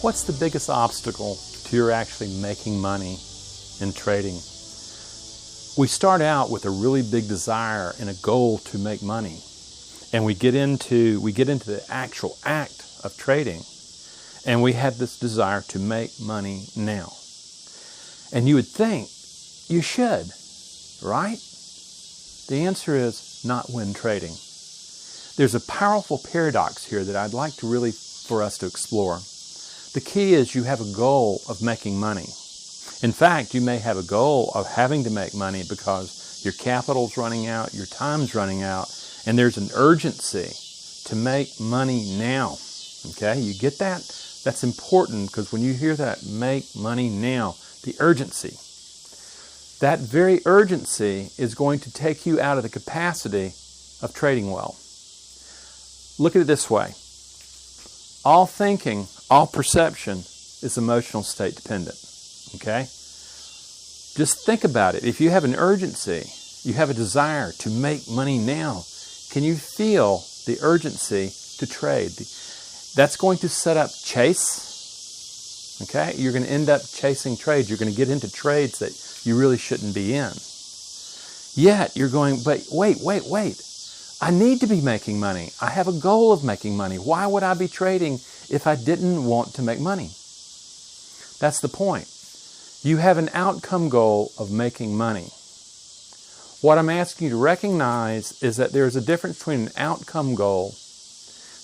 What's the biggest obstacle to your actually making money in trading? We start out with a really big desire and a goal to make money. And we get into the actual act of trading, and we have this desire to make money now. And you would think you should, right? The answer is not when trading. There's a powerful paradox here that I'd like to really for us to explore. The key is you have a goal of making money. In fact, you may have a goal of having to make money because your capital's running out, your time's running out, and there's an urgency to make money now. Okay, you get that? That's important, because when you hear that, make money now, the urgency. That very urgency is going to take you out of the capacity of trading well. Look at it this way. All thinking, all perception is emotional state dependent. Okay? Just think about it. If you have an urgency, you have a desire to make money now, can you feel the urgency to trade? That's going to set up chase. Okay? You're going to end up chasing trades. You're going to get into trades that you really shouldn't be in. Yet you're going, but wait. I need to be making money. I have a goal of making money. Why would I be trading if I didn't want to make money? That's the point. You have an outcome goal of making money. What I'm asking you to recognize is that there's a difference between an outcome goal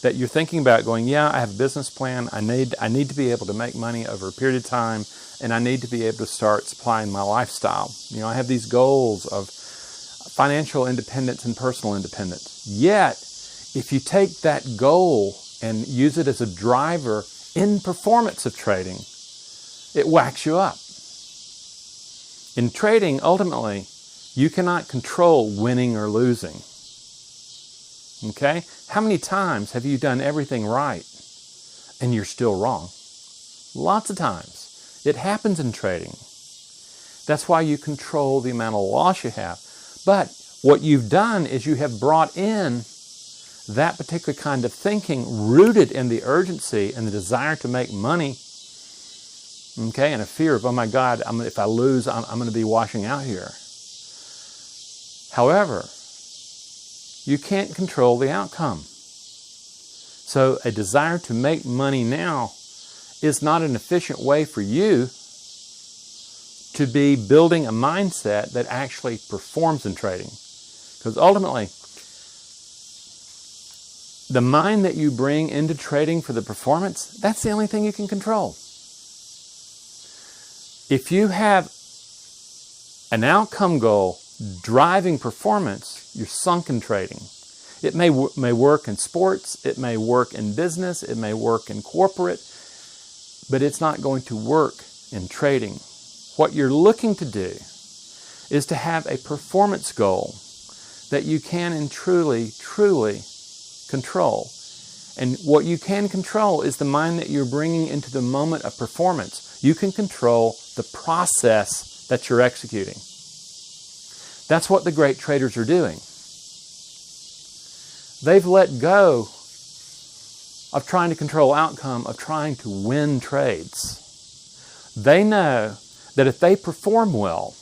that you're thinking about going, yeah, I have a business plan. I need to be able to make money over a period of time, and I need to be able to start supplying my lifestyle. You know, I have these goals of financial independence and personal independence. Yet, if you take that goal and use it as a driver in performance of trading, it whacks you up. In trading, ultimately, you cannot control winning or losing. Okay? How many times have you done everything right and you're still wrong? Lots of times. It happens in trading. That's why you control the amount of loss you have. But what you've done is you have brought in that particular kind of thinking rooted in the urgency and the desire to make money, okay, and a fear of, oh my God, if I lose, I'm going to be washing out here. However, you can't control the outcome. So a desire to make money now is not an efficient way for you to be building a mindset that actually performs in trading. Because ultimately, the mind that you bring into trading for the performance, that's the only thing you can control. If you have an outcome goal driving performance, you're sunk in trading. It may work in sports, it may work in business, it may work in corporate, but it's not going to work in trading. What you're looking to do is to have a performance goal that you can and truly control. And what you can control is the mind that you're bringing into the moment of performance. You can control the process that you're executing. That's what the great traders are doing. They've let go of trying to control outcome, of trying to win trades. They know that if they perform well,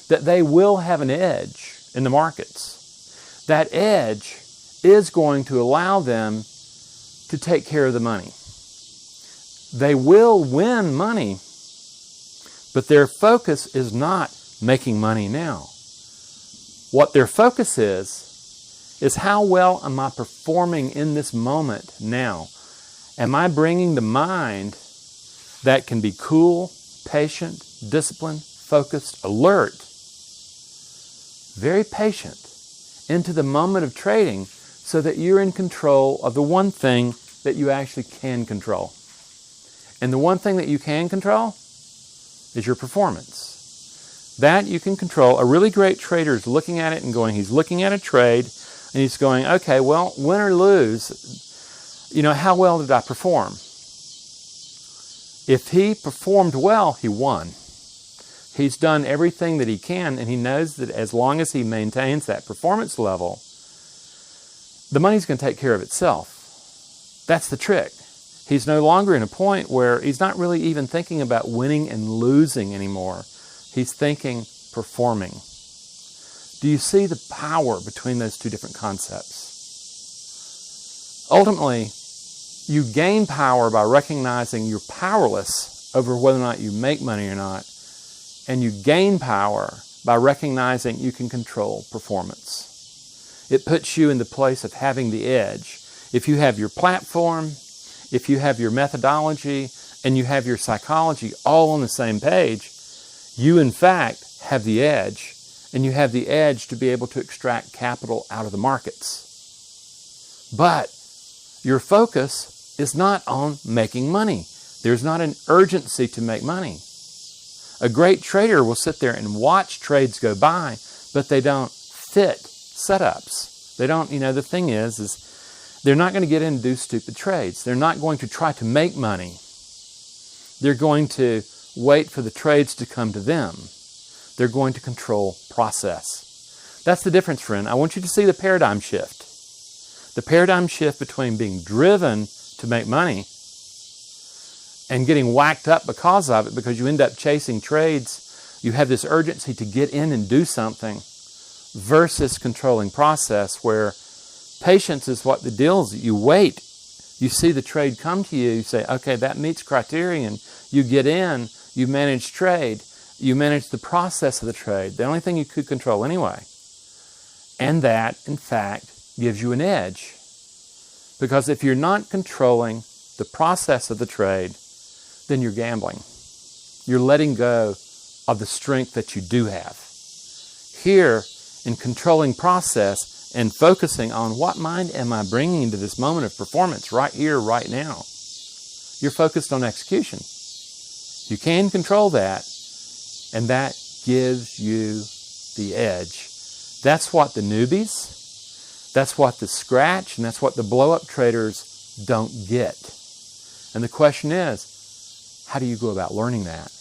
that they will have an edge in the markets. That edge is going to allow them to take care of the money. They will win money, but their focus is not making money now. What their focus is how well am I performing in this moment now? Am I bringing the mind that can be cool, patient, disciplined, focused, alert, very patient, into the moment of trading so that you're in control of the one thing that you actually can control. And the one thing that you can control is your performance. That you can control. A really great trader is looking at it and going, he's looking at a trade and he's going, okay, well, win or lose, how well did I perform? If he performed well, he won. He's done everything that he can, and he knows that as long as he maintains that performance level, the money's going to take care of itself. That's the trick. He's no longer in a point where he's not really even thinking about winning and losing anymore. He's thinking performing. Do you see the power between those two different concepts? Ultimately, you gain power by recognizing you're powerless over whether or not you make money or not, and you gain power by recognizing you can control performance. It puts you in the place of having the edge. If you have your platform, if you have your methodology, and you have your psychology all on the same page, you in fact have the edge, and you have the edge to be able to extract capital out of the markets. But your focus is not on making money. There's not an urgency to make money. A great trader will sit there and watch trades go by, but they don't fit setups. They don't, the thing is they're not going to get in and do stupid trades. They're not going to try to make money. They're going to wait for the trades to come to them. They're going to control process. That's the difference, friend. I want you to see the paradigm shift. The paradigm shift between being driven to make money and getting whacked up because of it, because you end up chasing trades. You have this urgency to get in and do something versus controlling process, where patience is what the deal is. You wait. You see the trade come to you. You say, okay, that meets criterion. You get in. You manage trade. You manage the process of the trade, the only thing you could control anyway. And that, in fact, gives you an edge. Because if you're not controlling the process of the trade, then you're gambling. You're letting go of the strength that you do have. Here, in controlling process and focusing on what mind am I bringing into this moment of performance right here, right now, you're focused on execution. You can control that, and that gives you the edge. That's what the newbies, that's what the scratch, and that's what the blow-up traders don't get. And the question is, how do you go about learning that?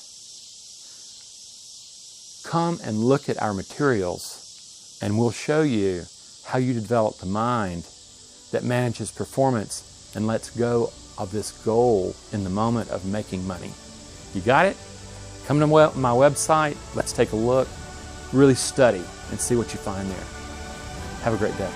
Come and look at our materials, and we'll show you how you develop the mind that manages performance and lets go of this goal in the moment of making money. You got it? Come to my website. Let's take a look. Really study and see what you find there. Have a great day.